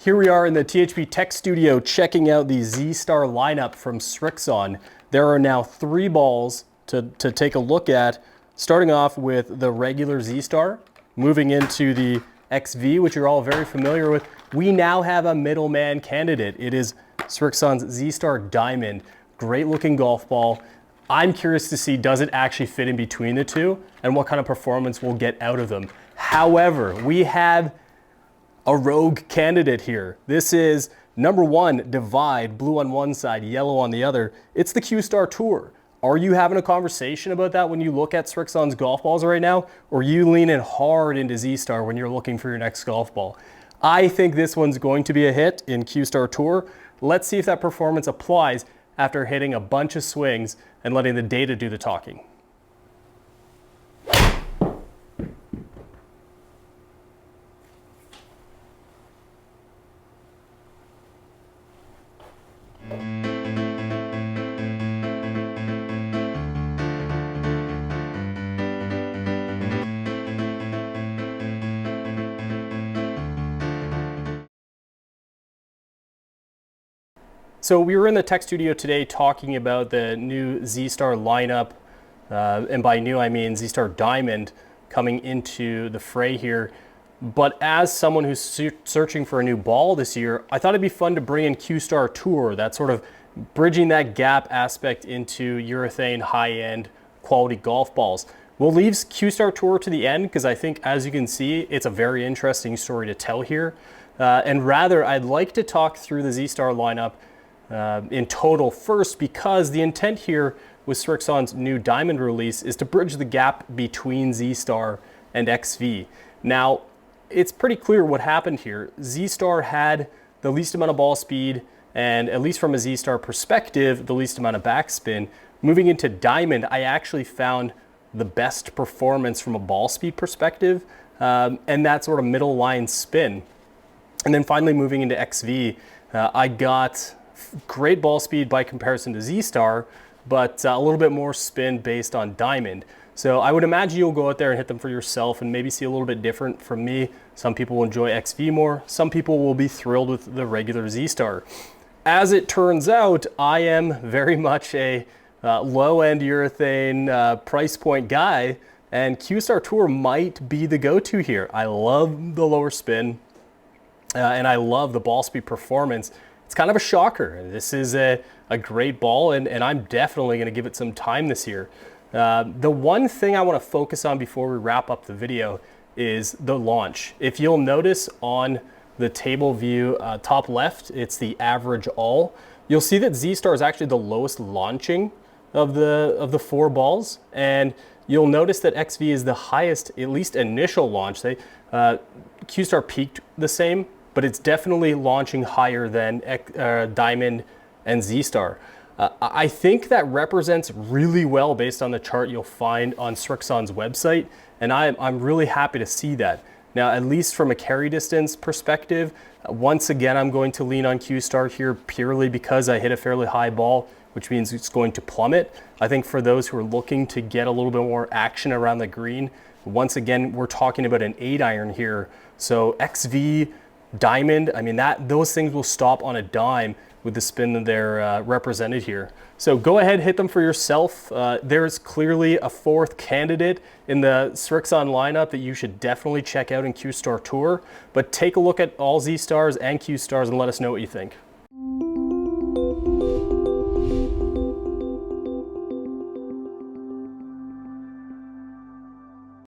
Here we are in the THP Tech Studio checking out the Z-STAR lineup from Srixon. There are now 3 balls to take a look at, starting off with the regular Z-STAR, moving into the XV, which you're all very familiar with. We now have a middleman candidate. It is Srixon's Z-STAR Diamond. Great looking golf ball. I'm curious to see, does it actually fit in between the two and what kind of performance we'll get out of them. However, we have a rogue candidate here. This is number 1, Divide, blue on one side, yellow on the other. It's the Q-Star Tour. Are you having a conversation about that when you look at Srixon's golf balls right now? Or are you leaning hard into Z-STAR when you're looking for your next golf ball? I think this one's going to be a hit in Q-Star Tour. Let's see if that performance applies after hitting a bunch of swings and letting the data do the talking. So we were in the tech studio today talking about the new Z-STAR lineup, and by new I mean Z-STAR Diamond coming into the fray here. But as someone who's searching for a new ball this year, I thought it'd be fun to bring in Q-Star Tour, that sort of bridging that gap aspect into urethane high-end quality golf balls. We'll leave Q-Star Tour to the end because I think, as you can see, it's a very interesting story to tell here. And rather, I'd like to talk through the Z-STAR lineup in total first, because the intent here with Srixon's new Diamond release is to bridge the gap between Z-STAR and XV. Now, it's pretty clear what happened here. Z-STAR had the least amount of ball speed and, at least from a Z-STAR perspective, the least amount of backspin. Moving into Diamond, I actually found the best performance from a ball speed perspective, and that sort of middle line spin. And then finally moving into XV, I got great ball speed by comparison to Z-STAR, but a little bit more spin based on Diamond. So I would imagine you'll go out there and hit them for yourself and maybe see a little bit different from me. Some people will enjoy XV more. Some people will be thrilled with the regular Z-STAR. As it turns out, I am very much a low-end urethane price point guy, and Q-Star Tour might be the go-to here. I love the lower spin, and I love the ball speed performance. It's kind of a shocker. This is a great ball, and I'm definitely going to give it some time this year. The one thing I want to focus on before we wrap up the video is the launch. If you'll notice on the table view top left, it's the average all. You'll see that Z-STAR is actually the lowest launching of the 4 balls, and you'll notice that XV is the highest, at least initial launch. Q-Star peaked the same, but it's definitely launching higher than Diamond and Z-STAR. I think that represents really well based on the chart you'll find on Srixon's website, and I'm really happy to see that. Now, at least from a carry distance perspective, once again, I'm going to lean on Q-Star here purely because I hit a fairly high ball, which means it's going to plummet. I think for those who are looking to get a little bit more action around the green, once again, we're talking about an 8-iron here. So XV, Diamond, I mean, those things will stop on a dime with the spin that they're represented here. So go ahead, hit them for yourself. There's clearly a 4th candidate in the Srixon lineup that you should definitely check out in Q-Star Tour, but take a look at all Z-Stars and Q-Stars and let us know what you think.